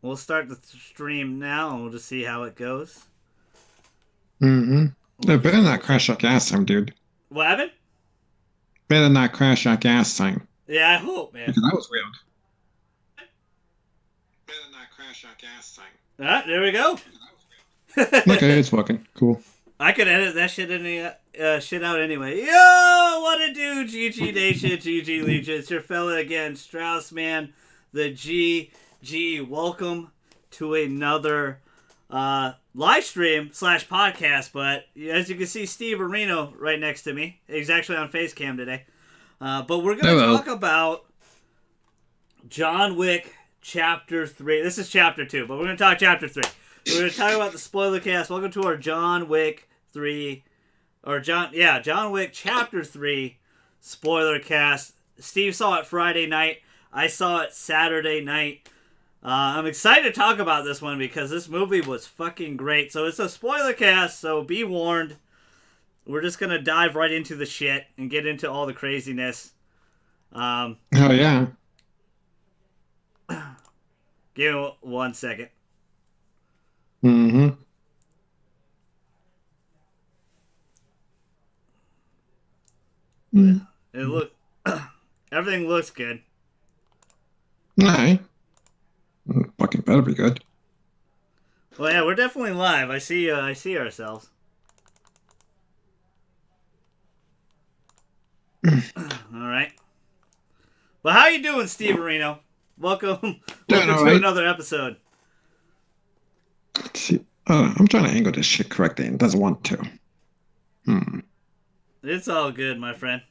We'll start the stream now, and we'll just see how it goes. Mm-hmm. We'll It just better double not check. crash our gas time, dude. What happened? Better not crash our gas time. Yeah, I hope, man. Because that was weird. Better not crash our gas time. Ah, there we go. Okay, it's working. Cool. I could edit that shit out anyway. Yo, what to do, GG Nation, GG Legion. It's your fella again, Strauss Man, the GG. Welcome to another live stream / podcast. But as you can see, Steve Areno right next to me. He's actually on Facecam today. But we're gonna Hello. talk about John Wick Chapter 3. This is Chapter 2, but we're gonna talk Chapter 3. We're going to talk about the Spoilercast. Welcome to our John Wick 3, John Wick Chapter 3 Spoilercast. Steve saw it Friday night. I saw it Saturday night. I'm excited to talk about this one because this movie was fucking great. So it's a Spoilercast, so be warned. We're just going to dive right into the shit and get into all the craziness. Oh, yeah. Give me 1 second. Mm-hmm. It everything looks good. All right. Fucking better be good. Well, yeah, we're definitely live. I see ourselves. All right. Well, how you doing, Steve Areno? Welcome to another episode. Let's see. I'm trying to angle this shit correctly and it doesn't want to. It's all good, my friend.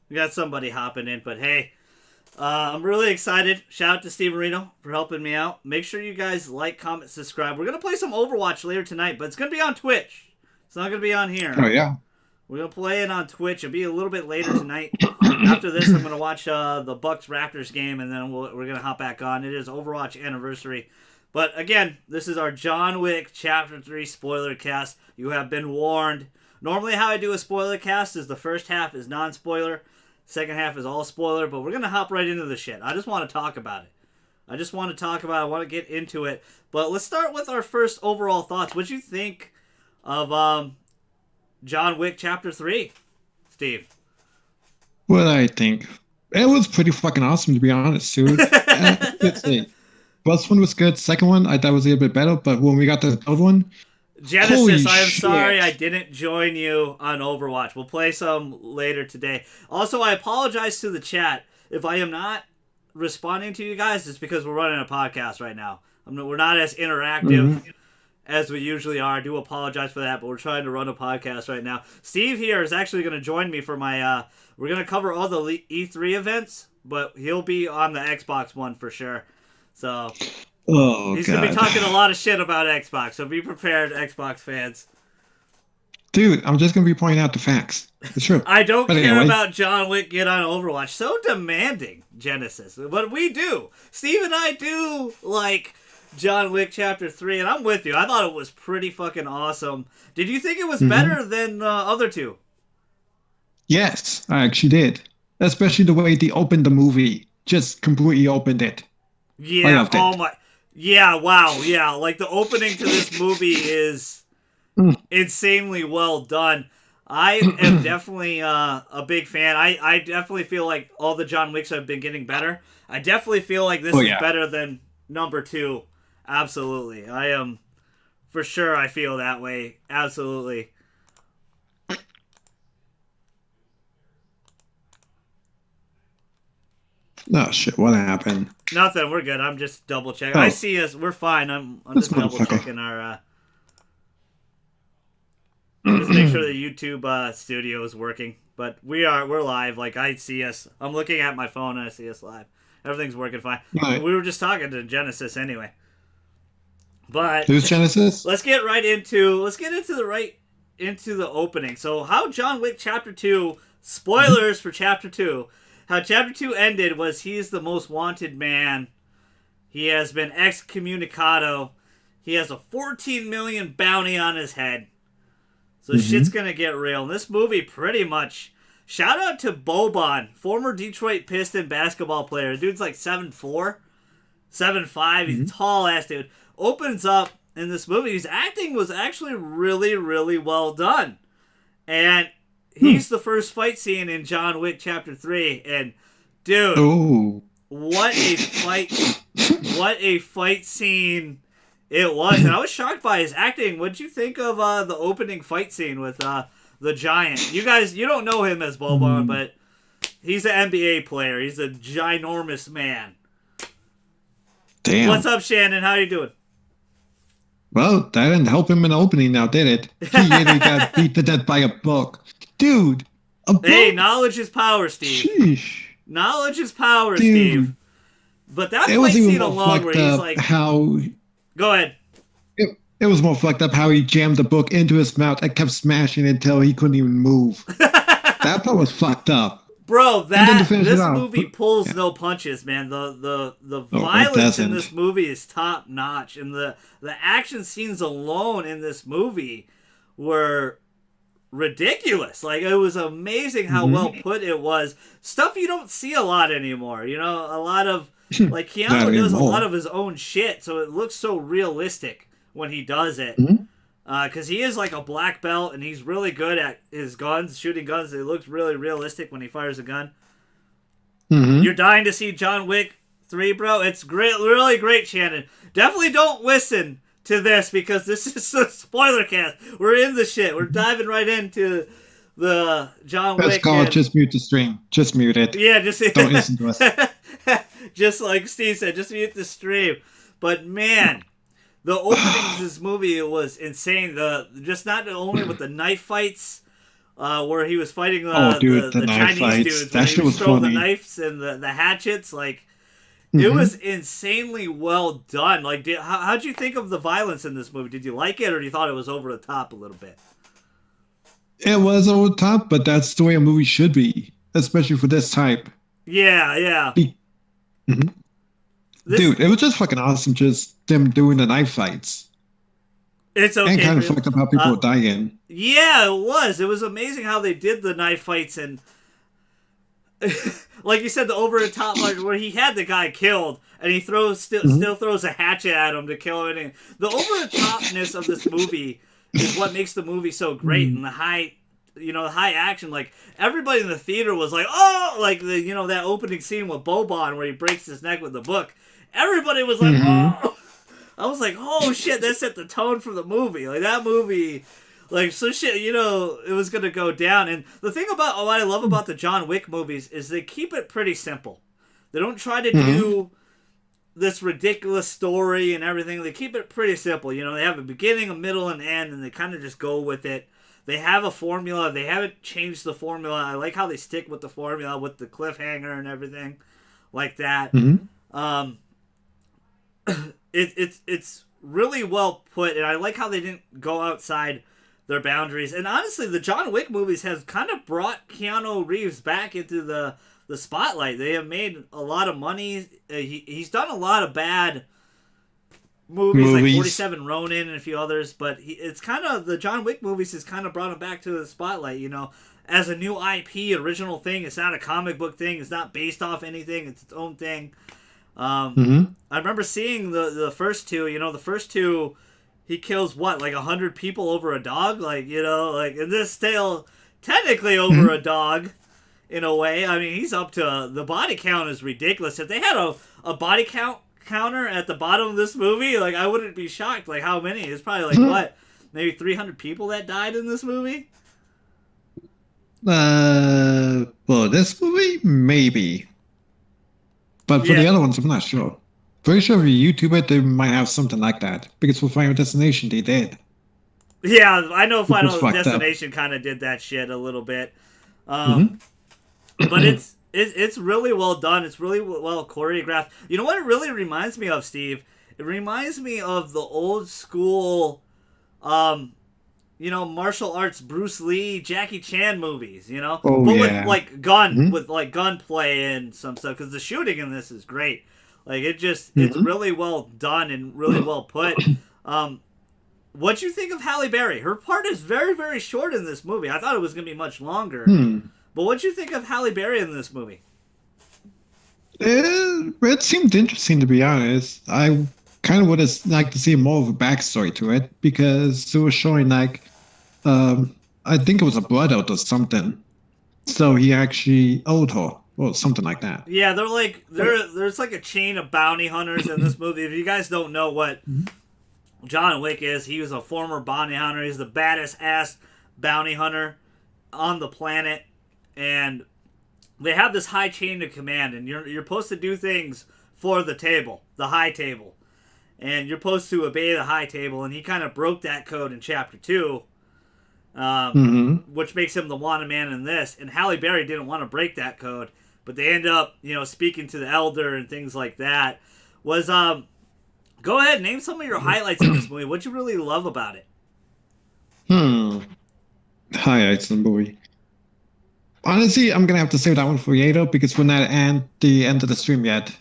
We got somebody hopping in, but hey, I'm really excited. Shout out to Steve Areno for helping me out. Make sure you guys like, comment, subscribe. We're going to play some Overwatch later tonight, but it's going to be on Twitch. It's not going to be on here. Oh, yeah. We're going to play it on Twitch. It'll be a little bit later tonight. After this, I'm going to watch the Bucks-Raptors game, and then we're going to hop back on. It is Overwatch anniversary. But again, this is our John Wick Chapter 3 spoiler cast. You have been warned. Normally how I do a spoiler cast is the first half is non-spoiler, second half is all spoiler, but we're going to hop right into the shit. I just want to talk about it. I want to get into it. But let's start with our first overall thoughts. What'd you think of John Wick Chapter 3, Steve? What I think? It was pretty fucking awesome, to be honest, dude. Let's see. First one was good. Second one, I thought was a little bit better, but when we got to the third one, Genesis, I am shit. sorry I didn't join you on Overwatch. We'll play some later today. Also, I apologize to the chat. If I am not responding to you guys, it's because we're running a podcast right now. We're not as interactive as we usually are. I do apologize for that, but we're trying to run a podcast right now. Steve here is actually going to join me for my... we're going to cover all the E3 events, but he'll be on the Xbox one for sure. So... he's going to be talking a lot of shit about Xbox, so be prepared, Xbox fans. Dude, I'm just going to be pointing out the facts. It's true. I don't care about John Wick get on Overwatch. So demanding, Genesis. But we do. Steve and I do like John Wick Chapter 3, and I'm with you. I thought it was pretty fucking awesome. Did you think it was better than the other two? Yes, I actually did. Especially the way they opened the movie. Just completely opened it. Yeah, oh my... Yeah, wow, yeah. Like, the opening to this movie is insanely well done. I am definitely a big fan. I definitely feel like all the John Wicks have been getting better. I definitely feel like this is better than number 2. Absolutely. I am... For sure, I feel that way. Absolutely. Oh, shit, what happened? Nothing, we're good. I'm just double checking. I see us. We're fine. I'm just double checking our... just make sure the YouTube studio is working. But we're live. Like, I see us. I'm looking at my phone and I see us live. Everything's working fine. Right. We were just talking to Genesis anyway. But who's Genesis? Let's get into the opening. So how John Wick Chapter 2, spoilers for Chapter 2. How Chapter 2 ended was he's the most wanted man. He has been excommunicado. He has a 14 million bounty on his head. So shit's gonna get real. And this movie pretty much... Shout out to Boban, former Detroit Piston basketball player. The dude's like 7'4". 7'5". He's a tall ass dude. Opens up in this movie. His acting was actually really, really well done. And he's the first fight scene in John Wick Chapter 3. And, dude, what a fight. What a fight scene it was. And I was shocked by his acting. What'd you think of the opening fight scene with the Giant? You guys, you don't know him as Bobon, but he's an NBA player. He's a ginormous man. Damn. What's up, Shannon? How you doing? Well, that didn't help him in the opening now, did it? He literally got beat to death by a book. Dude, a book? Hey, knowledge is power, Steve. Sheesh. Knowledge is power, Dude. Steve. But that fight scene alone where he's like... How... Go ahead. It was more fucked up how he jammed the book into his mouth and kept smashing it until he couldn't even move. That part was fucked up. Bro, this movie pulls no punches, man. The violence in this movie is top notch, and the action scenes alone in this movie were ridiculous. Like, it was amazing how well put it was. Stuff you don't see a lot anymore. You know, a lot of like Keanu does a lot of his own shit, so it looks so realistic when he does it. Because he is like a black belt, and he's really good at his guns, shooting guns. It looks really realistic when he fires a gun. You're dying to see John Wick 3, bro? It's great, really great, Shannon. Definitely don't listen to this, because this is a spoiler cast. We're in the shit. We're diving right into the John Wick. Best call, just mute the stream. Just mute it. Yeah, just don't listen to us. Just like Steve said, just mute the stream. But man... The opening of this movie was insane. Just not only with the knife fights, where he was fighting the Chinese fights. Dudes, that shit was funny. The knives and the hatchets, like it was insanely well done. Like, how'd you think of the violence in this movie? Did you like it, or you thought it was over the top a little bit? It was over the top, but that's the way a movie should be, especially for this type. Yeah. Dude, it was just fucking awesome, just them doing the knife fights. It's okay. And kind of fucked up how people were dying. Yeah, it was. It was amazing how they did the knife fights, and like you said, the over the top part where he had the guy killed, and he still throws a hatchet at him to kill him. And the over the topness of this movie is what makes the movie so great, and the high action. Like, everybody in the theater was like, oh, like that opening scene with Bobon where he breaks his neck with the book. Everybody was like, oh. I was like, oh shit, that set the tone for the movie. Like, that movie, like, so shit, it was gonna go down. And the thing about what I love about the John Wick movies is they keep it pretty simple. They don't try to do this ridiculous story and everything. They keep it pretty simple. They have a beginning, a middle, and end, and they kind of just go with it. They have a formula. They haven't changed the formula. I like how they stick with the formula with the cliffhanger and everything like that. It's really well put, and I like how they didn't go outside their boundaries. And honestly, the John Wick movies have kind of brought Keanu Reeves back into the spotlight. They have made a lot of money. He's done a lot of bad movies like 47 Ronin and a few others, but it's kind of the John Wick movies has kind of brought him back to the spotlight, as a new IP, original thing. It's not a comic book thing. It's not based off anything. It's its own thing. I remember seeing the first two. The first two, he kills like 100 people over a dog. Like, like in this tale, technically over a dog, in a way. I mean, he's up to the body count is ridiculous. If they had a body counter at the bottom of this movie, like, I wouldn't be shocked. Like, how many? It's probably like maybe 300 people that died in this movie. Well, this movie maybe. But for the other ones, I'm not sure. Pretty sure if you YouTube it, they might have something like that. Because for Final Destination, they did. Yeah, I know Final Destination kind of did that shit a little bit. But it's really well done. It's really well choreographed. You know what it really reminds me of, Steve? It reminds me of the old school, martial arts Bruce Lee, Jackie Chan movies, with like gunplay and some stuff, because the shooting in this is great. Like, it's really well done and really well put. What'd you think of Halle Berry? Her part is very, very short in this movie. I thought it was going to be much longer. But what'd you think of Halle Berry in this movie? It seemed interesting, to be honest. I kind of would have liked to see more of a backstory to it because it was showing like, um, I think it was a blood oath or something. So he actually owed her or something like that. Yeah, there's like a chain of bounty hunters in this movie. If you guys don't know what Mhm. John Wick is, he was a former bounty hunter. He's the baddest ass bounty hunter on the planet, and they have this high chain of command, and you're supposed to do things for the table, the high table, and you're supposed to obey the high table. And he kind of broke that code in chapter two, Mhm. which makes him the wanted man in this. And Halle Berry didn't want to break that code, but they end up, speaking to the elder and things like that. Was Go ahead, name some of your highlights in this movie. What you really love about it? Hmm. Highlights in the movie. Honestly, I'm gonna have to save that one for later because we're not at the end of the stream yet.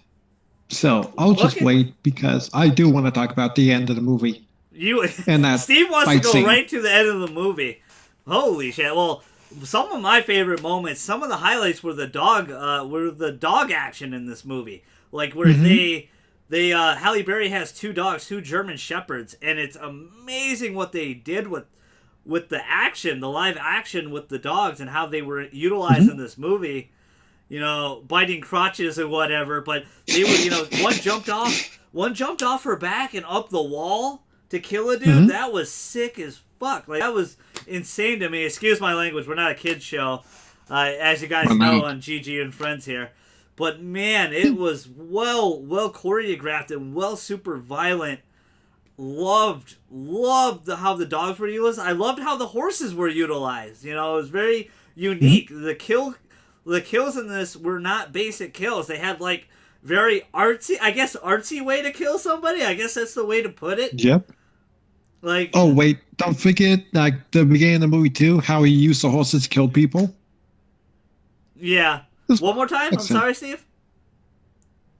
So I'll just Okay, wait because I do want to talk about the end of the movie you and that Steve wants to fight go scene. right to the end of the movie. Holy shit! Well, some of my favorite moments, some of the highlights were the dog action in this movie, like where Hmm. they Halle Berry has two dogs, two German shepherds, and it's amazing what they did with the action, the live action with the dogs, and how they were utilized in Hmm. this movie. Biting crotches and whatever, but they were, one jumped off her back and up the wall to kill a dude. Hmm. That was sick as fuck. Like, that was insane to me. Excuse my language. We're not a kids show, as you guys Well, know no. on GG and Friends here. But man, it was well choreographed and well super violent. Loved how the dogs were utilized. I loved how the horses were utilized. It was very unique. Hmm. The kills in this were not basic kills. They had like very artsy, I guess, artsy way to kill somebody. I guess that's the way to put it. Yep. Like, Oh wait, don't forget like the beginning of the movie too, how he used the horses to kill people. yeah. That's One more time. I'm excellent. sorry, Steve.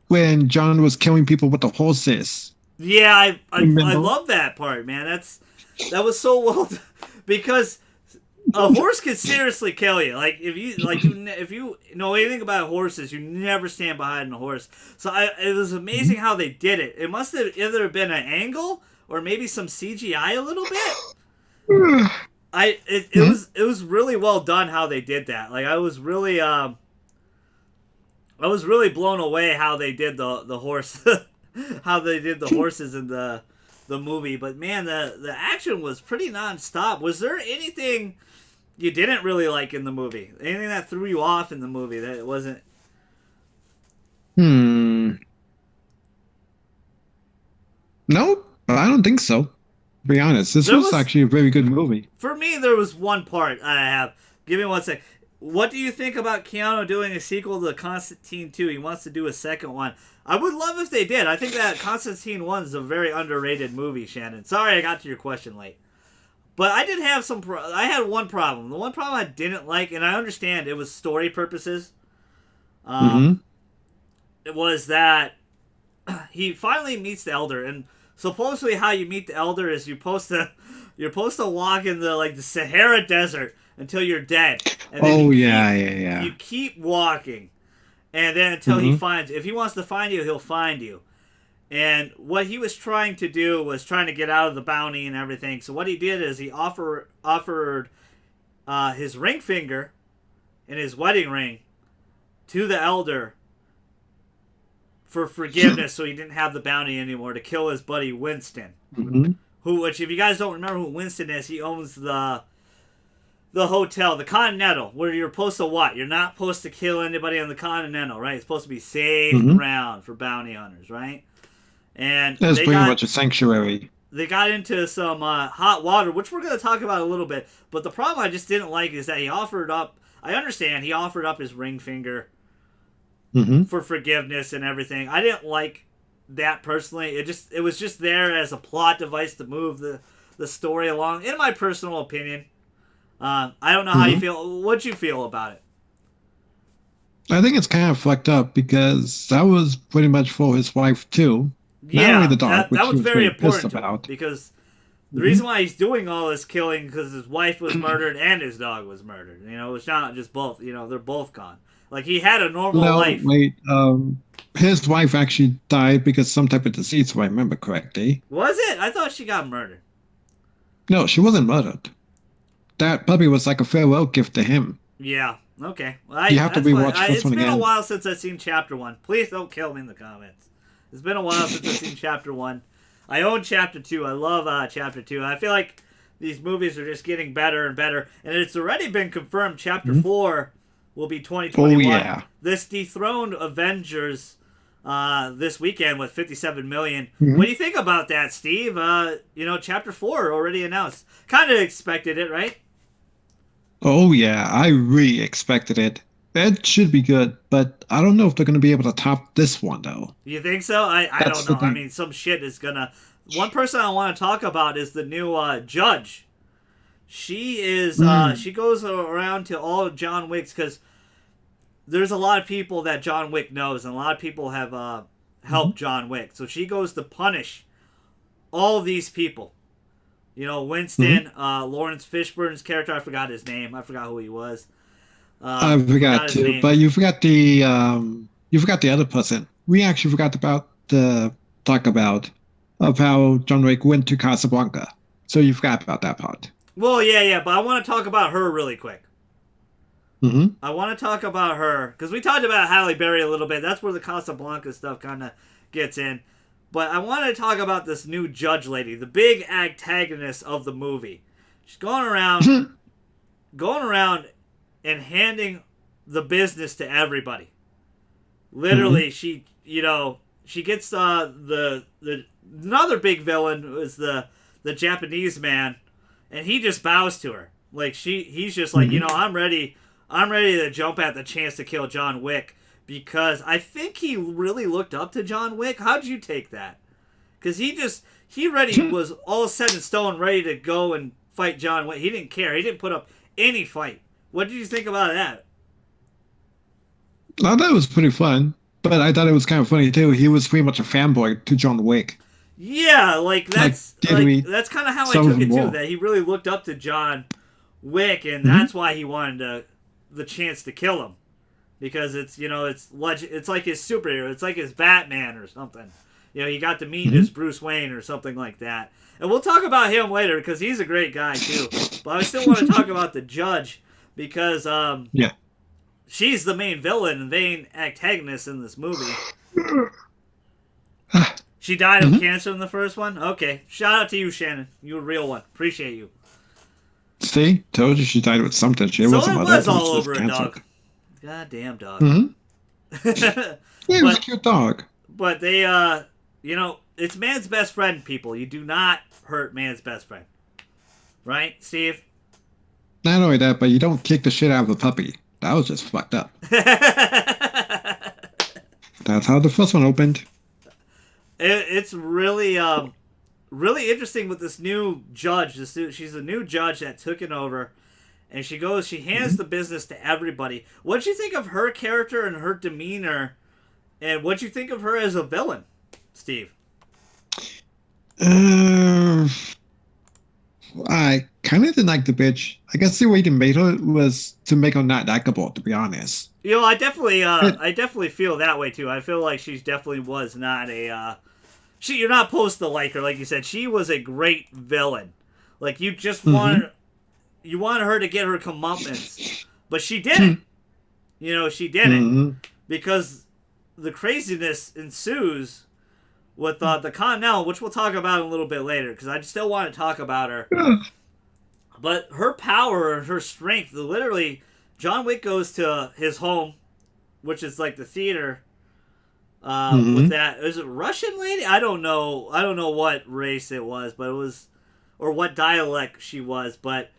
When John was killing people with the horses. Yeah, I Remember? love that part, man. That was so well done. Because a horse could seriously kill you. Like if you know anything about horses, you never stand behind a horse. So it was amazing how they did it. It must have either been an angle or maybe some CGI a little bit. Hmm. It was really well done how they did that. Like I was really blown away how they did the horse how they did the horses in the movie. But man, the action was pretty nonstop. Was there anything you didn't really like in the movie? Anything that threw you off in the movie that it wasn't? Hmm. No, I don't think so. To be honest, this There was was actually a very good movie. For me, there was one part I have. Give me one sec. What do you think about Keanu doing a sequel to Constantine 2? He wants to do a second one. I would love if they did. I think that Constantine 1 is a very underrated movie, Shannon. Sorry I got to your question late. But I did have I had one problem. The one problem I didn't like, and I understand it was story purposes, um, Hmm. it was that he finally meets the elder, and supposedly how you meet the elder is you're supposed to walk in the Sahara Desert until you're dead, and then Oh yeah, yeah, you yeah. keep walking, and then until he Hmm. finds. If he wants to find you, he'll find you. And what he was trying to do was trying to get out of the bounty and everything. So what he did is he offered his ring finger and his wedding ring to the elder for forgiveness, so he didn't have the bounty anymore, to kill his buddy Winston. Hmm. Which if you guys don't remember who Winston is, he owns the hotel, the Continental, where you're supposed to what? You're not supposed to kill anybody on the Continental, right? It's supposed to be safe Hmm. ground for bounty hunters, right? And That's pretty much a sanctuary. they got into some hot water, which we're going to talk about a little bit. But the problem I just didn't like is that he offered up. I understand he offered up his ring finger Hmm. for forgiveness and everything. I didn't like that personally. It was just there as a plot device to move the story along. In my personal opinion, I don't know how you Hmm. feel. What you feel about it? I think it's kind of fucked up because that was pretty much for his wife too. Not only Yeah, the dog, that which he was was very very pissed important to him about. because the Hmm. reason why he's doing all this killing because his wife was murdered and his dog was murdered. It's not just both. They're both gone. Like he had a normal No, life. wait. His wife actually died because some type of disease, if I remember correctly. Was it? I thought she got murdered. No, she wasn't murdered. That puppy was like a farewell gift to him. Yeah. Okay. Well, You have to that's why rewatch the first it's one been a again. while since I've seen chapter 1. Please don't kill me in the comments. It's been a while since I've seen chapter 1. I own chapter 2. I love chapter 2. I feel like these movies are just getting better and better, and it's already been confirmed. Chapter 4 will be 2021. Oh yeah. This dethroned Avengers this weekend with 57 million. Mhm. What do you think about that, Steve? Chapter 4 already announced. Kind of expected it, right? Oh yeah. I really expected it. It should be good, but I don't know if they're going to be able to top this one though. You think so? I That's don't the know. I thing. mean, some shit is gonna. One person I want to talk about is the new judge. She is. She goes around to all of John Wick's because there's a lot of people that John Wick knows, and a lot of people have helped John Wick. So she goes to punish all these people. You know, Winston, Lawrence Fishburne's character. I forgot his name. I forgot who he was. I forgot his to, name. but you forgot the other person. We actually forgot about the talk about of how John Wick went to Casablanca. So you forgot about that part. Well, yeah, but I want to talk about her really quick. Hmm. I want to talk about her because we talked about Halle Berry a little bit. That's where the Casablanca stuff kind of gets in. But I want to talk about this new judge lady, the big antagonist of the movie. She's going around and handing the business to everybody. Literally, she gets the another big villain is the Japanese man, and he just bows to her. Like he's just like, I'm ready to jump at the chance to kill John Wick because I think he really looked up to John Wick. How'd you take that? Because he was all set in stone, ready to go and fight John Wick. He didn't care. He didn't put up any fight. What did you think about that? I thought it was pretty fun, but I thought it was kind of funny too. He was pretty much a fanboy to John Wick. Yeah, that's kind of how I some took of it them too. will. That he really looked up to John Wick, and that's why he wanted the chance to kill him, because it's like his superhero. It's like his Batman or something. You got to meet his Bruce Wayne or something like that. And we'll talk about him later because he's a great guy too. But I still want to talk about the judge because Yeah. she's the main villain and main antagonist in this movie. She died of cancer in the first one? Okay. Shout out to you, Shannon. You a real one. Appreciate you. See, told you she died with something. She So wasn't it mother, was all just over a cancer. dog. Goddamn dog. Yeah, it was a cute dog. But they, it's man's best friend, people. You do not hurt man's best friend. Right, Steve? Not only that, but you don't kick the shit out of a puppy. That was just fucked up. That's how the first one opened. It's really, really interesting with this new judge. She's a new judge that took it over. And she hands the business to everybody. What'd you think of her character and her demeanor? And what'd you think of her as a villain, Steve? I kind of didn't like the bitch. I guess the way they made her was to make her not likable, to be honest. I definitely feel that way too. I feel like she definitely was not you're not supposed to like her, like you said. She was a great villain. Like you just wanted her to get her comeuppance, but she didn't. She didn't because the craziness ensues with the Continental, which we'll talk about in a little bit later, because I still want to talk about her. But her power and her strength, literally, John Wick goes to his home, which is like the theater. With that, is it Russian lady? I don't know what race it was, but it was, or what dialect she was. But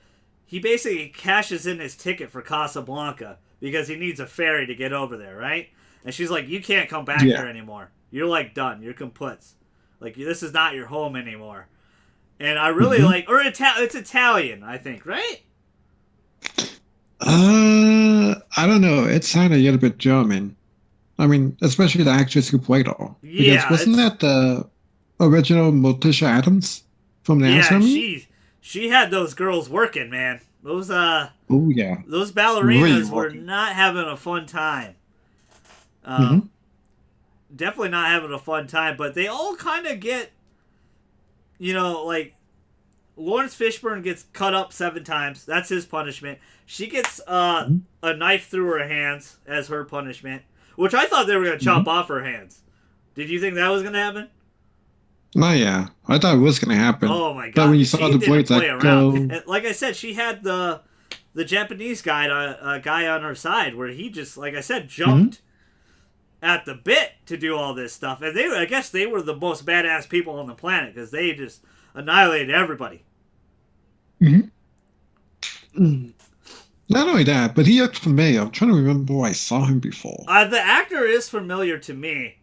he basically cashes in his ticket for Casablanca because he needs a ferry to get over there, right? And she's like, "You can't come back here anymore. You're like done. You're kaputs. Like this is not your home anymore." And I really like, or it's Italian, I think, right? I don't know. It sounded a little bit German. I mean, especially the actress who played her. Yeah, because wasn't that the original Morticia Adams from the Yeah, Amsterdam? she had those girls working, man. Oh yeah. those Really ballerinas were walking. not having a fun time. Mm-hmm. Definitely not having a fun time, but they all kind of get, like Lawrence Fishburne gets cut up 7 times. That's his punishment. She gets a knife through her hands as her punishment, which I thought they were going to Mm-hmm. chop off her hands. Did you think that was going to happen? No, yeah. I thought it was gonna happen, Oh my but god, when you because saw she the didn't blades play like around. go, And like I said, she had the Japanese guy on her side where he just, like I said, Mhm. jumped at the bit to do all this stuff. And I guess they were the most badass people on the planet because they just annihilated everybody. Mhm. Mm. Not only that, but he looked familiar. I'm trying to remember where I saw him before. The actor is familiar to me,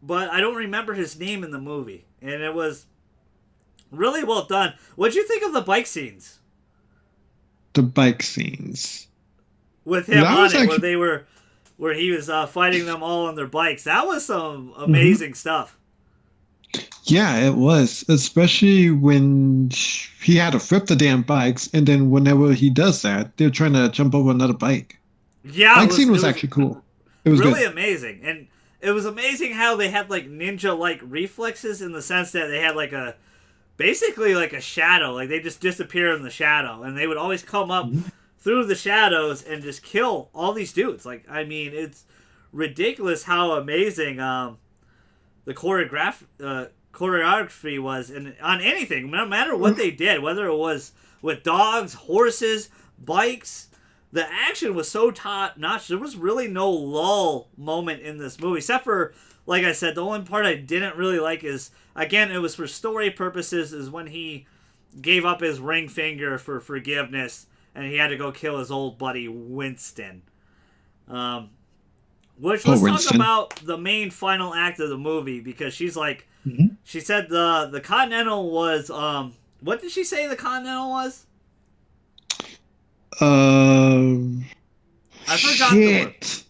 but I don't remember his name in the movie. And it was really well done. What'd you think of the bike scenes The bike scenes. with him That on was it, actually, where he was fighting them all on their bikes? That was some Mhm. amazing stuff. Yeah, it was. Especially when he had to flip the damn bikes, and then whenever he does that, they're trying to jump over another bike. Yeah, Bike scene it was was actually cool. It was really good. amazing, and it was amazing how they had like ninja like reflexes in the sense that they had like a basically like a shadow, like they just disappear in the shadow, and they would always come up Mhm. through the shadows and just kill all these dudes. Like I mean, it's ridiculous how amazing the choreography was, and on anything, no matter what they did, whether it was with dogs, horses, bikes. The action was so top notch. There was really no lull moment in this movie, except for, like I said, the only part I didn't really like is, again, it was for story purposes, is when he gave up his ring finger for forgiveness and he had to go kill his old buddy Winston. Um, which, Oh, let's talk Winston. about the main final act of the movie, because Mhm. she said the Continental was, what did she say the Continental was? Um, I forgot the word. shit.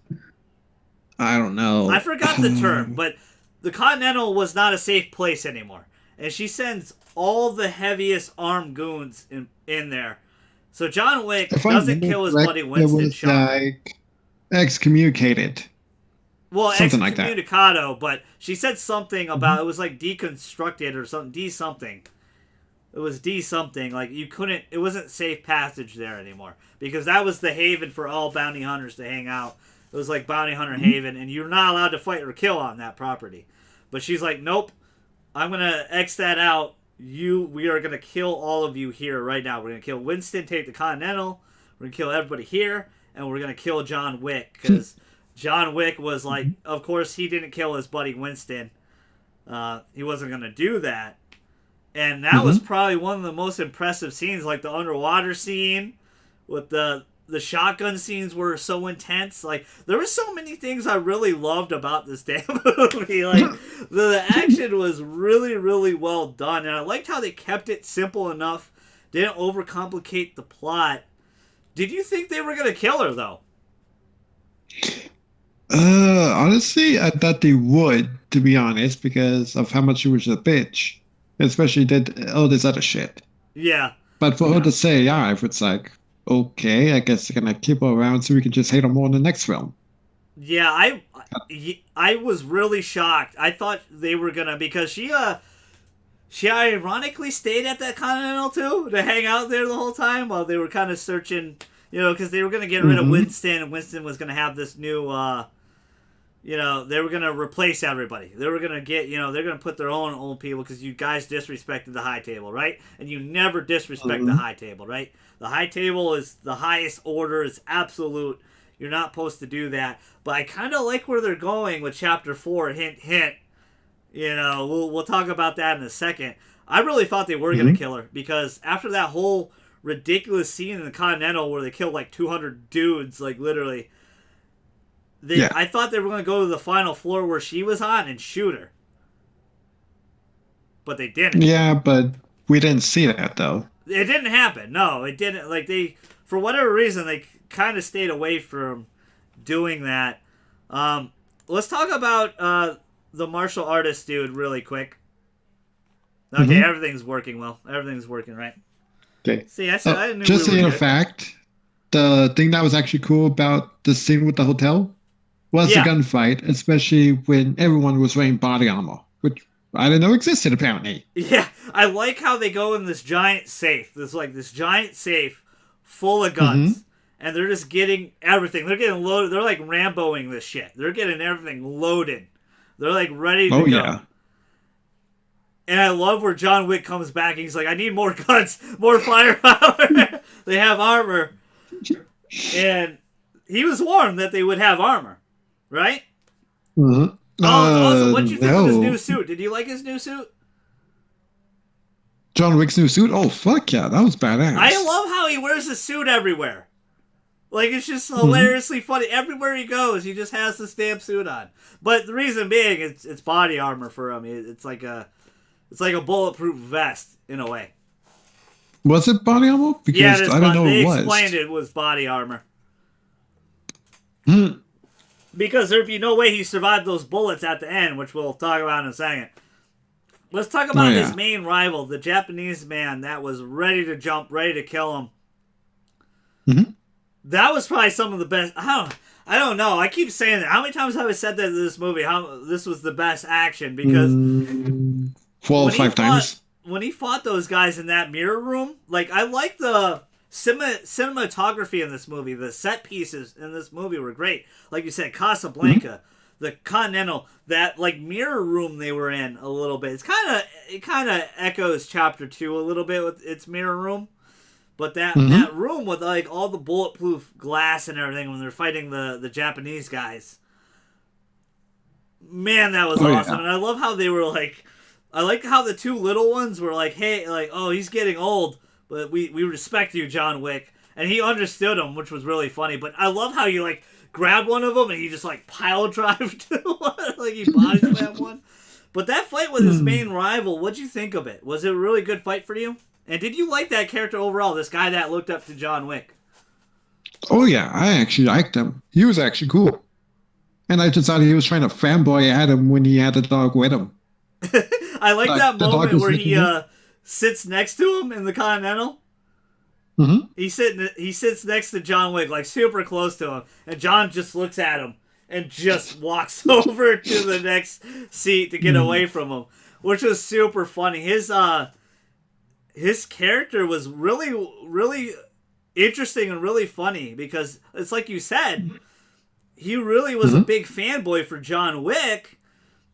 I don't I know. forgot the term, but the Continental was not a safe place anymore. And she sends all the heaviest armed goons in there. So John Wick If I doesn't remember kill his correct, buddy it Winston, was shocker. like excommunicated, Well, something like that. excommunicado, but she said something Mhm. about, it was like deconstructed or something, D something. It was D something, like you couldn't, it wasn't safe passage there anymore. Because that was the haven for all bounty hunters to hang out. It was like Bounty Hunter Mhm. Haven, and you're not allowed to fight or kill on that property. But she's like, nope, I'm gonna X that out. We are gonna kill all of you here right now. We're gonna kill Winston, take the Continental. We're gonna kill everybody here, and we're gonna kill John Wick because John Wick was like, Mhm. of course he didn't kill his buddy Winston. He wasn't gonna do that, and that was Mhm. probably one of the most impressive scenes, like the underwater scene with the shotgun scenes were so intense. Like there were so many things I really loved about this damn movie. Like the action was really really well done, and I liked how they kept it simple enough, didn't overcomplicate the plot. Did you think they were gonna kill her though? Honestly, I thought they would, to be honest, because of how much she was a bitch, especially did all this other shit. Yeah, But for her to say, yeah, if it's like, okay, I guess they're gonna keep her around so we can just hate her more in the next film. yeah. I was really shocked. I thought they were gonna, because she ironically stayed at that Continental too to hang out there the whole time while they were kind of searching, because they were going to get rid of Mm-hmm. Winston, and Winston was going to have this new, they were going to replace everybody. They were going to get, they're going to put their own old people because you guys disrespected the high table, right? And you never disrespect the Mm-hmm. high table, right? The high table is the highest order, it's absolute. You're not supposed to do that. But I kind of like where they're going with Chapter 4, hint, hint. We'll talk about that in a second. I really thought they were gonna Mm-hmm. kill her because after that whole ridiculous scene in the Continental where they killed like 200 dudes, like literally, Yeah. I thought they were gonna go to the final floor where she was on and shoot her, but they didn't. Yeah, but we didn't see that though. It didn't happen. No, it didn't. Like they, for whatever reason, they kind of stayed away from doing that. Um, let's talk about the martial artist dude really quick. Okay, Mm-hmm. everything's working well. Everything's working right. Okay. See, I said I knew Just we were in a good. fact, the thing that was actually cool about the scene with the hotel was the Yeah, gunfight, especially when everyone was wearing body armor, which I didn't know existed apparently. yeah. I like how they go in this giant safe. This giant safe full of Mm-hmm. guns, and they're just getting everything. They're getting loaded. They're like Ramboing this shit. They're getting everything loaded. They're like ready to Oh go. yeah. And I love where John Wick comes back and he's like, I need more guns, more firepower. They have armor. And he was warned that they would have armor, right? Mm-hmm. Oh, also, what did you think of his new No. suit? Did you like his new suit? John Wick's new suit? Oh fuck yeah, that was I badass. love how he wears his suit everywhere. Like, it's just Mm-hmm. hilariously funny. Everywhere he goes, he just has the stamp suit on. But the reason being, it's body armor for him. It's like a bulletproof vest in a way. Was it body armor? Yeah, Because I didn't know it they explained was. it was body armor. Hmm. Because there'd be no way he survived those bullets at the end, which we'll talk about in a second. Let's talk Oh about his yeah. main rival, the Japanese man that was ready to jump, ready to kill him. Mm-hmm. That was probably some of the best. I don't know. I keep saying that. How many times have I said that in this movie? How this was the best action? Because Four or when he five fought times. when he fought those guys in that mirror room, like I like the cinematography in this movie. The set pieces in this movie were great. Like you said, Casablanca, the Continental, that like mirror room they were in a little bit. It kind of echoes Chapter 2 a little bit with its mirror room. But that Mm-hmm. room with like all the bulletproof glass and everything when they're fighting the Japanese guys, man, that was Oh awesome. yeah. And I love how they were like, I like how the two little ones were like, hey, like, oh, he's getting old, but we respect you, John Wick, and he understood him, which was really funny. But I love how you like grab one of them and he just like pile drive to one, like he body slam one. But that fight with his Hmm. main rival, what'd you think of it? Was it a really good fight for you? And did you like that character overall? This guy that looked up to John Wick. Oh yeah, I actually liked him. He was actually cool. And I just thought he was trying to fanboy at him when he had the dog with him. I like Like that the dog moment was where licking he him. sits next to him in the Continental. Mm-hmm. He sits next to John Wick, like super close to him, and John just looks at him and just walks over to the next seat to get away from him, which was super funny. His character was really interesting and really funny because it's like you said, he really was a Mm-hmm. big fanboy for John Wick,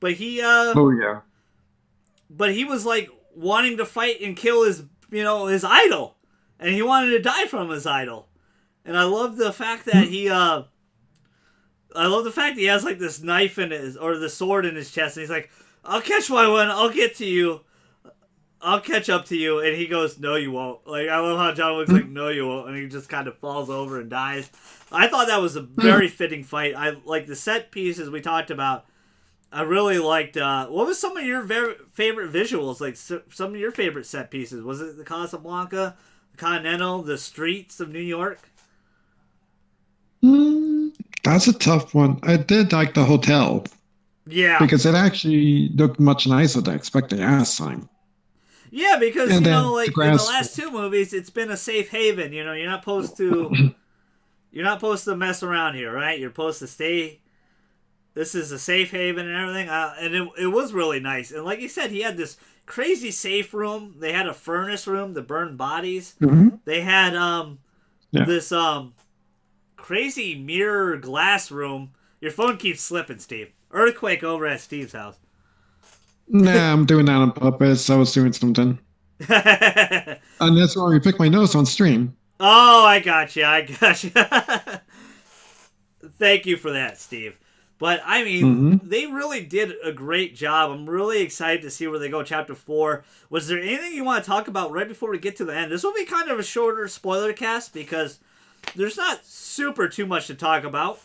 but Oh yeah. he was like wanting to fight and kill his idol, and he wanted to die from his idol. And I love the fact that I love the fact that he has like this knife in his or the sword in his chest, and he's like, "I'll catch my one. I'll get to you. I'll catch up to you." And he goes, "No, you won't." Like I love how John Wick's like, "No, you won't," and he just kind of falls over and dies. I thought that was a very fitting fight. I like the set pieces we talked about. I really liked. What was some of your favorite visuals? Like some of your favorite set pieces? Was it the Casablanca, the Continental, the streets of New York? Mm, that's a tough one. I did like the hotel Yeah, because it actually looked much nicer than I expected last time. yeah. Because And then the like in the grass. last two movies, it's been a safe haven. You're not supposed to mess around here, right? You're supposed to stay. This is a safe haven and everything, and it was really nice. And like you said, he had this crazy safe room. They had a furnace room to burn bodies. Mhm. They had Yeah. this crazy mirror glass room. Your phone keeps slipping, Steve. Earthquake over at Steve's house. Nah, I'm doing that on purpose. I was doing something. Oh, And that's why we picked my nose on stream. I got you. I got you. Thank you for that, Steve. But I mean, Hmm. they really did a great job. I'm really excited to see where they go. Chapter 4. Was there anything you want to talk about right before we get to the end? This will be kind of a shorter spoiler cast because there's not super too much to talk about.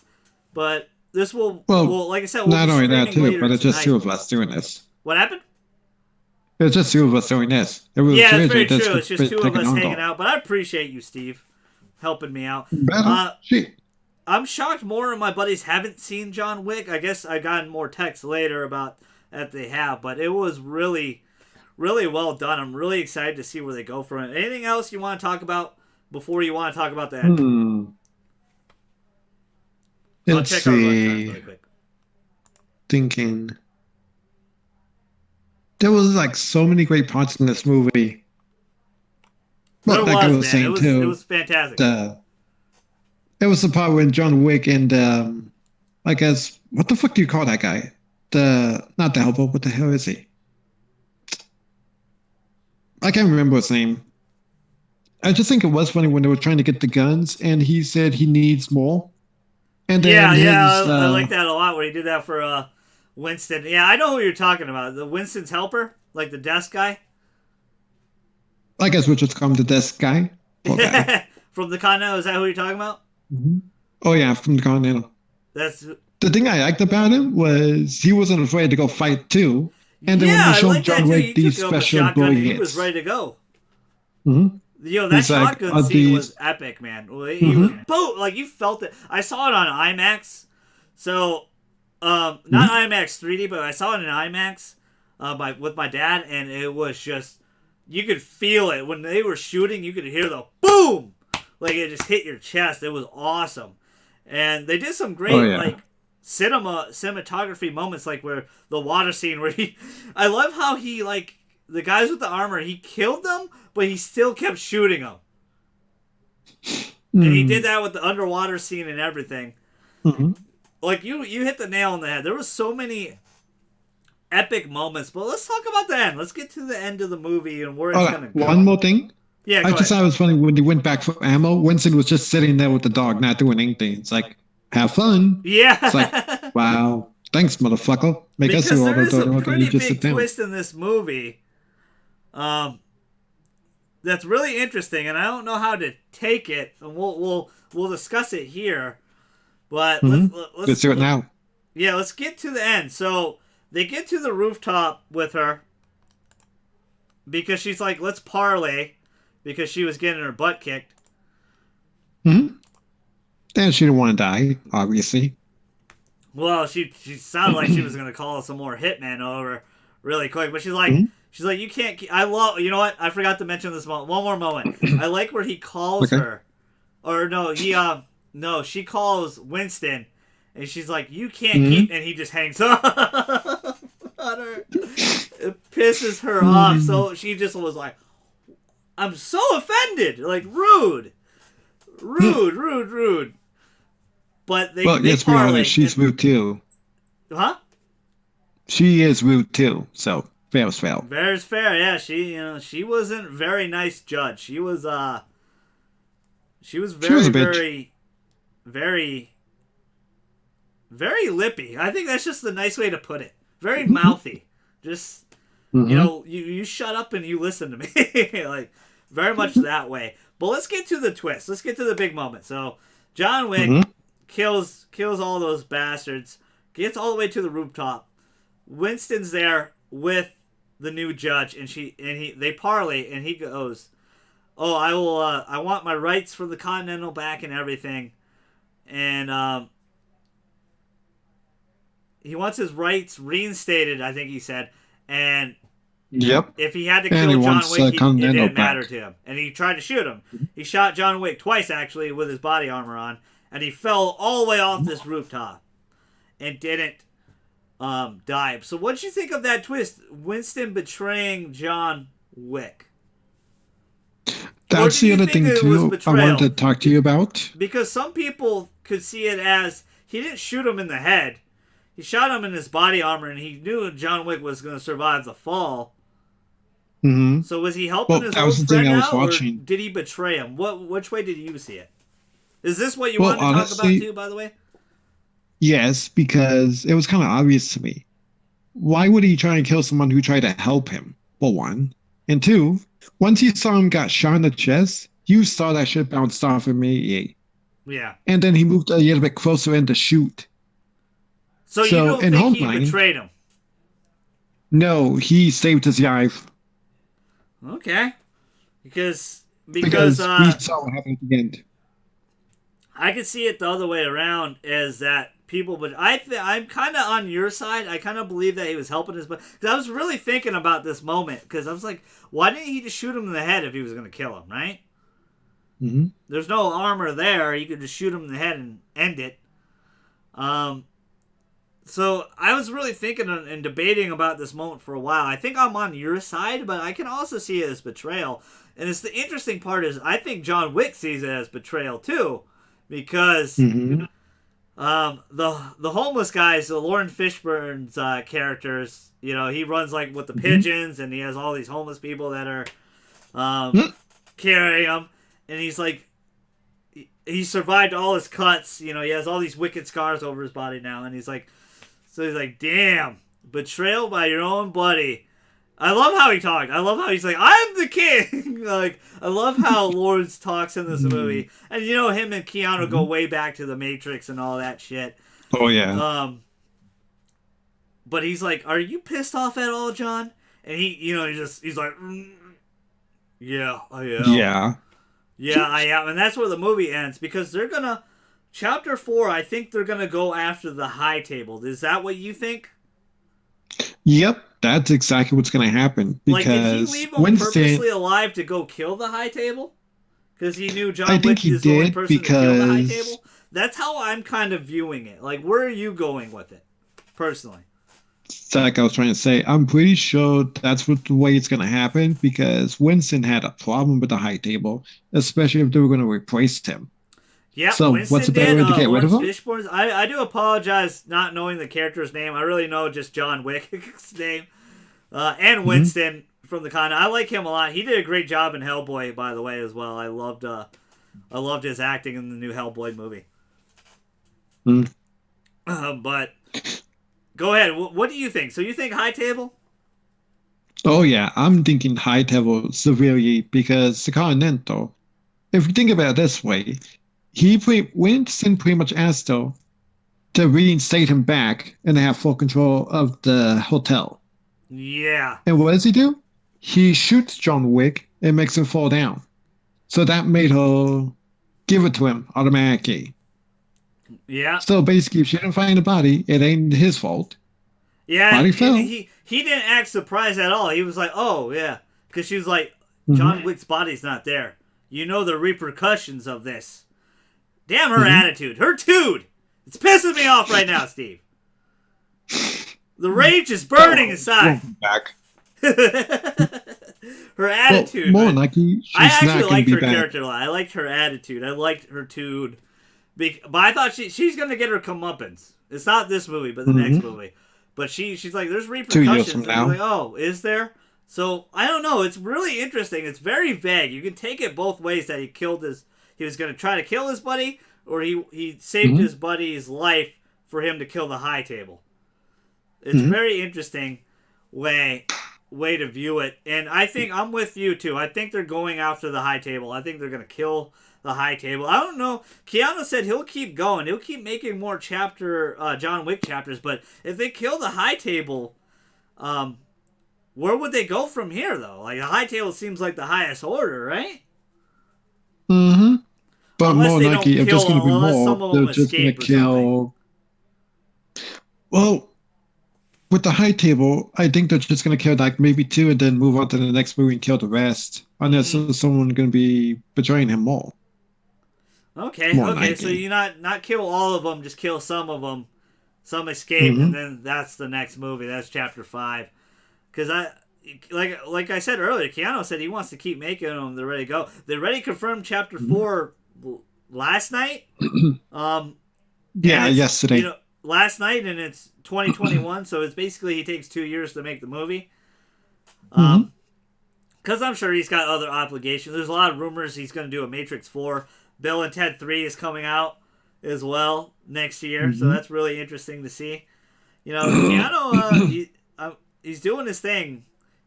But this Well, like I said, we'll not be only that streaming too, later but it's just tonight. two of us doing this. What happened? It's just two of us doing this. It was Yeah, it's originally very this true. could It's just be two of taken us on hanging though. out. But I appreciate you, Steve, helping me out. Better? Shit. I'm shocked more of my buddies haven't seen John Wick. I guess I got more texts later about that they have, but it was really well done. I'm really excited to see where they go from it. Anything else you want to talk about before you want to talk about the end? Hmm. I'll Let's check our runtime see. really quick. Thinking. There was like so many great parts in this movie. There But like I was, was man. saying It too, was fantastic. the there was the part when John Wick and I guess what the fuck do you call that guy? The not the helper, what the hell is he? I can't remember his name. I just think it was funny when they were trying to get the guns and he said he needs more. And Yeah, then yeah, his I like that a lot where he did that for Winston. Yeah, I know who you're talking about. The Winston's helper, like the desk guy. I guess we'll just call him the desk guy. Poor guy. From the Continental, is that who you're talking about? Mhm. Oh yeah, from the Continental. That's The thing I liked about him was he wasn't afraid to go fight too. And then when yeah, he I showed like that John too. Wick He took these up a special shotgun and he was bullets, ready to go. mm-hmm. That He's like, shotgun are scene was these? epic, man. He was Mm-hmm. boom, like you felt it. I saw it on IMAX, so not Mm-hmm. IMAX 3D, but I saw it in IMAX, with my dad, and it was just you could feel it when they were shooting. You could hear the boom, like it just hit your chest. It was awesome, and they did some Oh great yeah. like cinematography moments, like where the water scene where he. I love how he like the guys with the armor. He killed them, but he still kept shooting them. And he did Mm-hmm. that with the underwater scene and everything. Mm-hmm. Like you hit the nail on the head. There was so many epic moments, but let's talk about the end. Let's get to the end of the movie and where it's Okay, gonna one go. more thing. Yeah, I go just ahead. thought it was funny when they went back for ammo. Winston was just sitting there with the dog, not doing anything. It's like, have fun. It's like, Yeah, wow, thanks, motherfucker. Make us because do all there the is a dirty work and you pretty just big sit down. twist in this movie. Um, that's really interesting, and I don't know how to take it. And we'll discuss it here. But Mm-hmm. Let's do it now. yeah, let's get to the end. So they get to the rooftop with her because she's like, let's parlay because she was getting her butt kicked. Mm-hmm. And she didn't want to die, obviously. Well, she sounded like she was gonna call some more hitmen over really quick, but Mm-hmm. she's like you can't. I love you know what I forgot to mention this moment. One more moment. I like where he calls Okay. her, or no he no she calls Winston, and she's like you can't keep, Mm-hmm. and he just hangs up on her. It pisses her off, Mm-hmm. so she just was like, I'm so offended, like rude, rude. But Well, they let's be honest, parlay and she's rude too. huh? She is rude too, so fair is fair. Fair's fair, yeah. She wasn't very nice judge. She was She was very, a bitch. very, very lippy. I think that's just the nice way to put it. Very Mm-hmm. mouthy. Just Mm-hmm. you shut up and you listen to me. Like very much that way. But let's get to the twist. Let's get to the big moment. So John Wick Mm-hmm. kills all those bastards. Gets all the way to the rooftop. Winston's there with the new judge, and they parlay, and he goes, "Oh, I will. I want my rights for the Continental back and everything." And he wants his rights reinstated. I think he said, and Yep. if he had to And he kill John wants Wick, it Continental didn't matter back. to him. And he tried to shoot him. He shot John Wick twice actually with his body armor on, and he fell all the way off this rooftop and didn't die. So what'd you think of that twist? Winston betraying John Wick. Or That's do the you other think thing it was too I wanted to betrayal? talk to you about. Because some people could see it as he didn't shoot him in the head. He shot him in his body armor, and he knew John Wick was going to survive the fall. Mm-hmm. So was he helping Well, his that was old the thing friend I was out, or watching. did he betray him? Which way did you see it? Is this what you Well, wanted to talk about honestly, too? By the way. yes, because it was kind of obvious to me. Why would he try and kill someone who tried to help him? Well, one. And two, once you saw him got shot in the chest, you saw that shit bounced off immediately. Yeah. And then he moved a little bit closer in to shoot. So you So don't in think he Homeland, betrayed him? no, he saved his life Okay. Because because because we saw what happened at the end. I could see it the other way around is that people, but I'm kind of on your side. I kind of believe that he was helping his buddy. Because I was really thinking about this moment, because I was like, why didn't he just shoot him in the head if he was going to kill him, right? Mm-hmm. There's no armor there. You could just shoot him in the head and end it. So I was really thinking and debating about this moment for a while. I think I'm on your side, but I can also see it as betrayal. And it's the interesting part is I think John Wick sees it as betrayal too, because Mm-hmm. the homeless guys, the Lauren Fishburne's characters, he runs like with the Mm-hmm. pigeons, and he has all these homeless people that are carrying him, and he's like, he survived all his cuts. He has all these wicked scars over his body now, and he's like, damn, betrayal by your own buddy. I love how he talked. I love how he's like, I'm the king. Like, I love how Lawrence talks in this movie. And him and Keanu go way back to the Matrix and all that shit. Oh yeah. But he's like, are you pissed off at all, John? And he's like, yeah, I am. Yeah. Yeah, I am. And that's where the movie ends, because they're gonna, Chapter 4, I think they're gonna go after the high table. Is that what you think? Yep, that's exactly what's going to happen, Like, did he because leave him Winston. purposely alive to go kill the high table? Because he knew John I Wick think he is the only did person to kill the high because table? That's how I'm kind of viewing it. Like, where are you going with it, personally? it's like I was trying to say, I'm pretty sure that's what the way it's going to happen, because Winston had a problem with the high table, especially if they were going to replace him. Yeah, So Winston what's the better did. way to get rid of him? Fishburne's. I do apologize not knowing the character's name. I really know just John Wick's name. And Winston from the con. I like him a lot. He did a great job in Hellboy, by the way, as well. I loved his acting in the new Hellboy movie. Mm. But go ahead. What do you think? So you think high table? Oh yeah, I'm thinking high table severely, because the Continental, if you think about it this way, Winston pretty much asked though to reinstate him back and have full control of the hotel. Yeah. And what does he do? He shoots John Wick and makes him fall down. So that made her give it to him automatically. Yeah. So basically, if she didn't find the body, it ain't his fault. Yeah. Body And fell. he didn't act surprised at all. He was like, oh, yeah. Because she was like, John Wick's body's not there. You know the repercussions of this. Damn her attitude. Her tude. It's pissing me off right now, Steve. The rage is burning inside. Back. Her attitude. Well, more likely, she's I actually not going liked to her be back. character a lot. I liked her attitude. I liked her tude. But I thought she's going to get her comeuppance. It's not this movie, but the next movie. But she's like, there's 2 repercussions. years from And now. I'm like, oh, is there? So, I don't know. It's really interesting. It's very vague. You can take it both ways, that he was going to try to kill his buddy, or he saved his buddy's life for him to kill the high table. It's very interesting way to view it. And I think I'm with you too. I think they're going after the high table. I think they're going to kill the high table. I don't know. Keanu said he'll keep going. He'll keep making more John Wick chapters. But if they kill the high table, where would they go from here, though? Like, the high table seems like the highest order, right? Mm-hmm. But Unless more they don't likely, if there's kill going to be unless some more, of them they're just going to escape or kill. Well, with the high table, I think they're just going to kill like maybe 2 and then move on to the next movie and kill the rest. Unless there's someone going to be betraying him more. Okay, More okay. likely. So you not kill all of them, just kill some of them. Some escape, and then that's the next movie. That's chapter 5. Because like I said earlier, Keanu said he wants to keep making them. They're ready to go. They already confirmed chapter 4 last night. Yeah, yesterday. Last night, and it's 2021, so it's basically he takes 2 years to make the movie. Because I'm sure he's got other obligations. There's a lot of rumors he's going to do a Matrix 4. Bill and Ted 3 is coming out as well next year, so that's really interesting to see. Keanu, he's doing his thing.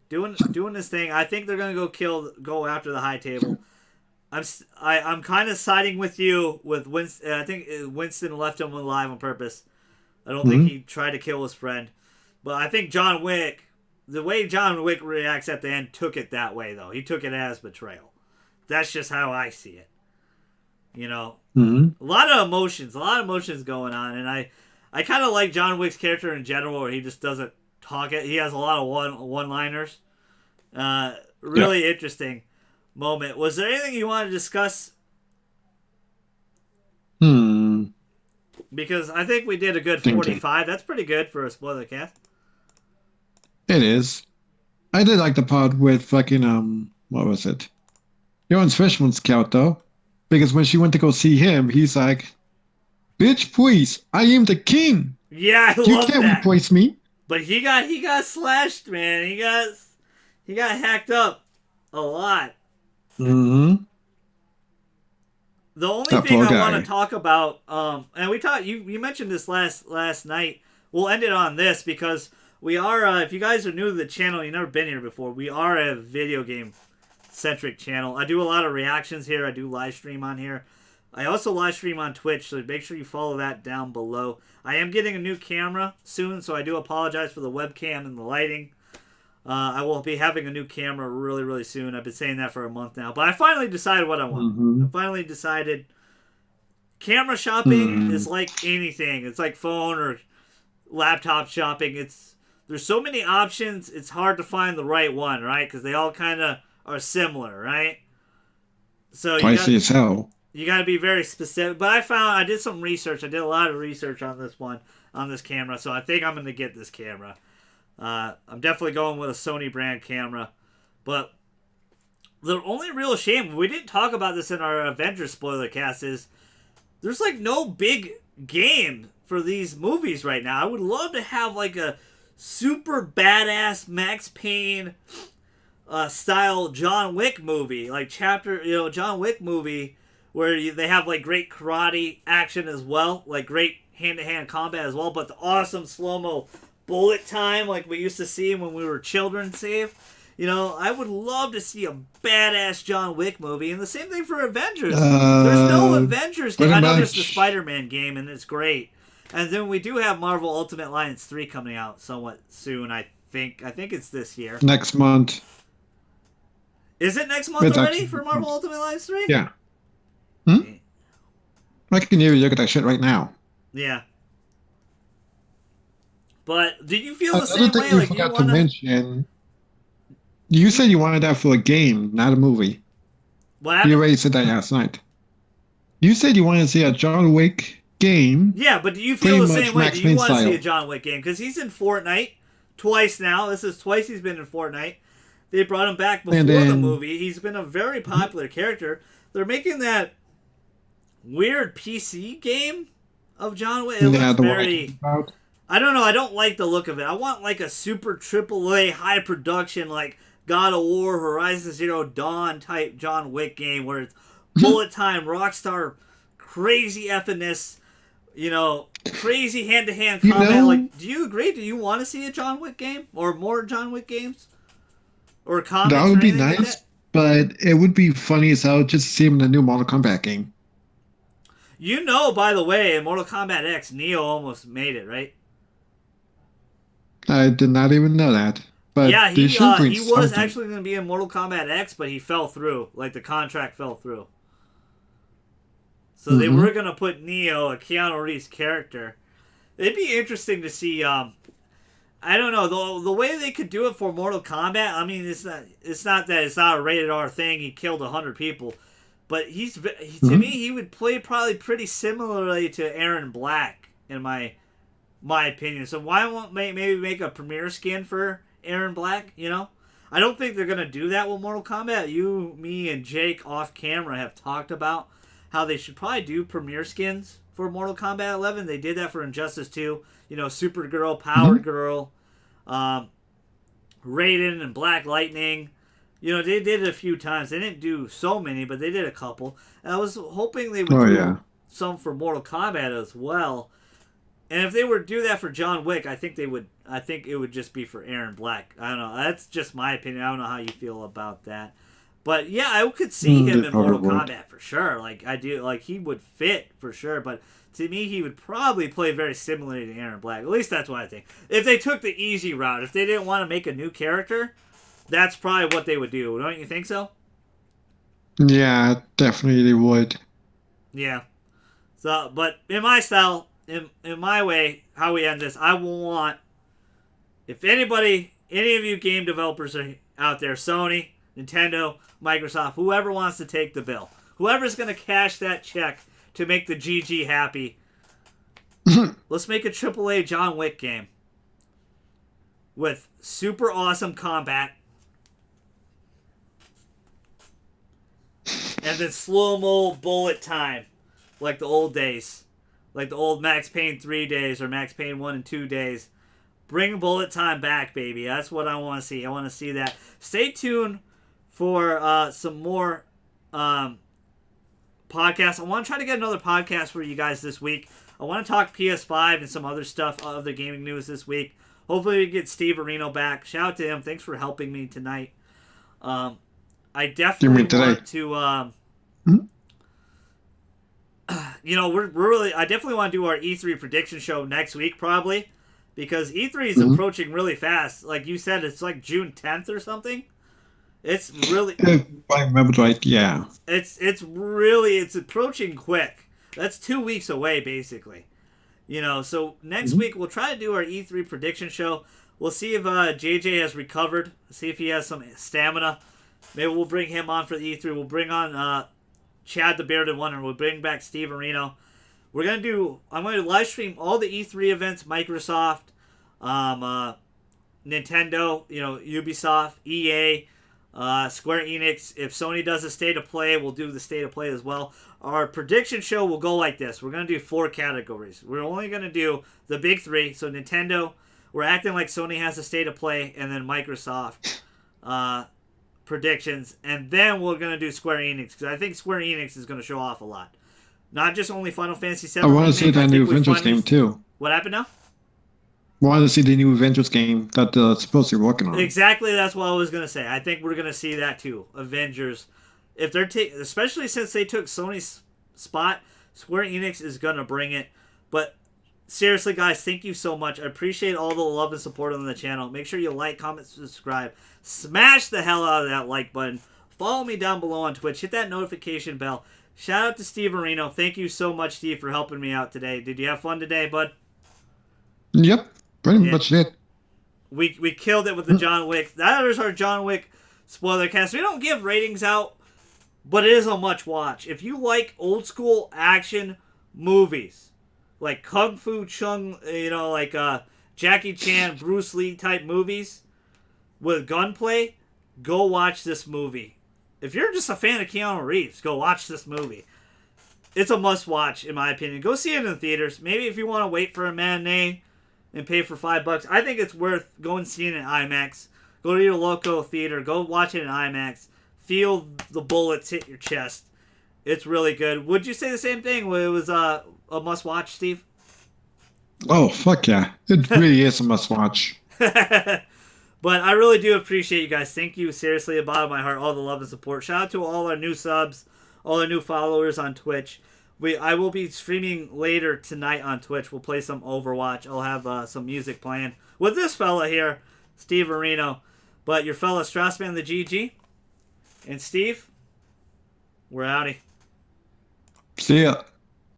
Doing his thing. I think they're going to go after the high table. I'm kind of siding with you with Winston. I think Winston left him alive on purpose. I don't think he tried to kill his friend. But I think John Wick, the way John Wick reacts at the end, took it that way, though. He took it as betrayal. That's just how I see it. A lot of emotions going on. And I kind of like John Wick's character in general, where he just doesn't talk it. He has a lot of one-liners. Really interesting moment. Was there anything you want to discuss? Because I think we did a good 45. That's pretty good for a spoiler cast. It is. I did like the part with fucking what was it? Johan's Fishman Scout though, because when she went to go see him, he's like, "Bitch, please, I am the king. Yeah, I You love can't that. replace me." But he got slashed, man. He got hacked up a lot. Mm-hmm. The only That thing poor I guy. want to talk about, and we talked, you mentioned this last night. We'll end it on this because we are. If you guys are new to the channel, you've never been here before. We are a video game centric channel. I do a lot of reactions here. I do live stream on here. I also live stream on Twitch, so make sure you follow that down below. I am getting a new camera soon, so I do apologize for the webcam and the lighting. I will be having a new camera really, really soon. I've been saying that for a month now. But I finally decided what I want. Mm-hmm. I finally decided camera shopping is like anything. It's like phone or laptop shopping. There's so many options, it's hard to find the right one, right? Because they all kind of are similar, right? So Pricey as hell. you got to be very specific. But I did some research. I did a lot of research on this camera. So I think I'm going to get this camera. I'm definitely going with a Sony brand camera. But the only real shame, we didn't talk about this in our Avengers spoiler cast, is there's like no big game for these movies right now. I would love to have like a super badass Max Payne style John Wick movie, like John Wick movie where they have like great karate action as well, like great hand-to-hand combat as well, but the awesome slow-mo bullet time like we used to see when we were children, Steve. I would love to see a badass John Wick movie, and the same thing for Avengers. There's no Avengers game. I know there's the Spider-Man game, and it's great. And then we do have Marvel Ultimate Alliance 3 coming out somewhat soon, I think. I think it's this year. Next month. Is it next month already for Marvel Ultimate Alliance 3? Yeah. I can hear you look at that shit right now. Yeah. But did you feel the same Another way? thing you Like forgot to mention. You said you wanted that for a game, not a movie. What happened? You already said that last night. You said you wanted to see a John Wick game. Yeah, but do you feel the same way? Max Do you want to style. see a John Wick game? Because he's in Fortnite twice now. This is twice he's been in Fortnite. They brought him back before the movie. He's been a very popular character. They're making that weird PC game of John Wick. It looks very... I don't know. I don't like the look of it. I want like a super AAA high production like God of War, Horizon Zero Dawn type John Wick game where it's bullet time, Rockstar, crazy effness, crazy hand-to-hand combat. Like, do you agree? Do you want to see a John Wick game or more John Wick games or comics? That would be nice, like but it would be funny as hell just to see him in the new Mortal Kombat game. By the way, in Mortal Kombat X, Neo almost made it, right? I did not even know that. But yeah, he was actually going to be in Mortal Kombat X, but he fell through. Like, the contract fell through. So they were going to put Neo, a Keanu Reeves character. It'd be interesting to see, I don't know, the way they could do it for Mortal Kombat, I mean, it's not that it's not a rated R thing, he killed 100 people. But to me, he would play probably pretty similarly to Aaron Black, in my opinion. So why won't maybe make a premiere skin for Aaron Black, I don't think they're going to do that with Mortal Kombat. You, me, and Jake off camera have talked about how they should probably do premiere skins for Mortal Kombat 11. They did that for Injustice 2. Supergirl, Power Girl, Raiden, and Black Lightning. They did it a few times. They didn't do so many, but they did a couple. And I was hoping they would do some for Mortal Kombat as well. And if they were to do that for John Wick, I think it would just be for Aaron Black. I don't know. That's just my opinion. I don't know how you feel about that. But yeah, I could see him in Mortal Kombat for sure. Like he would fit for sure. But to me, he would probably play very similarly to Aaron Black. At least that's what I think. If they took the easy route, if they didn't want to make a new character, that's probably what they would do. Don't you think so? Yeah, definitely they would. Yeah. So, but in my style, in my way, how we end this, I want, if any of you game developers are out there, Sony, Nintendo, Microsoft, whoever wants to take the bill, whoever's going to cash that check to make the GG happy, let's make a AAA John Wick game with super awesome combat and then slow-mo bullet time like the old days. Like the old Max Payne 3 days or Max Payne 1 and 2 days. Bring bullet time back, baby. That's what I want to see. I want to see that. Stay tuned for some more podcasts. I want to try to get another podcast for you guys this week. I want to talk PS5 and some other stuff, other gaming news this week. Hopefully we get Steve Areno back. Shout out to him. Thanks for helping me tonight. I definitely want to... we're really... I definitely want to do our E3 prediction show next week, probably. Because E3 is approaching really fast. Like you said, it's like June 10th or something. It's really... If I remember right, yeah. It's approaching quick. That's 2 weeks away, basically. So next week we'll try to do our E3 prediction show. We'll see if JJ has recovered. See if he has some stamina. Maybe we'll bring him on for the E3. We'll bring on Chad the Bearded One, and we'll bring back Steve Areno. I'm going to live stream all the E3 events, Microsoft, Nintendo, Ubisoft, EA, Square Enix. If Sony does a State of Play, we'll do the State of Play as well. Our prediction show will go like this. We're going to do 4 categories. We're only going to do the big 3. So Nintendo, we're acting like Sony has a State of Play, and then Microsoft predictions. And then we're going to do Square Enix, because I think Square Enix is going to show off a lot. Not just only Final Fantasy VII. I want to see that new Avengers game, too. What happened now? I want to see the new Avengers game that they're supposed to be working on. Exactly, that's what I was going to say. I think we're going to see that, too. Avengers. If they're especially since they took Sony's spot, Square Enix is going to bring it. But seriously, guys, thank you so much. I appreciate all the love and support on the channel. Make sure you like, comment, subscribe. Smash the hell out of that like button. Follow me down below on Twitch. Hit that notification bell. Shout out to Steve Areno. Thank you so much, Steve, for helping me out today. Did you have fun today, bud? Yep, pretty much did. We killed it with the John Wick. That is our John Wick Spoilercast. We don't give ratings out, but it is a much watch. If you like old school action movies, like Kung Fu Chung, like Jackie Chan, Bruce Lee type movies with gunplay, go watch this movie. If you're just a fan of Keanu Reeves, go watch this movie. It's a must-watch, in my opinion. Go see it in theaters. Maybe if you want to wait for a matinee and pay for $5, I think it's worth going seeing it in IMAX. Go to your local theater. Go watch it in IMAX. Feel the bullets hit your chest. It's really good. Would you say the same thing? It was a must-watch, Steve? Oh, fuck yeah. It really is a must-watch. But I really do appreciate you guys. Thank you, seriously, the bottom of my heart, all the love and support. Shout out to all our new subs, all our new followers on Twitch. I will be streaming later tonight on Twitch. We'll play some Overwatch. I'll have some music playing with this fella here, Steve Areno. But your fella Strassman the GG. And Steve, we're outie. See ya.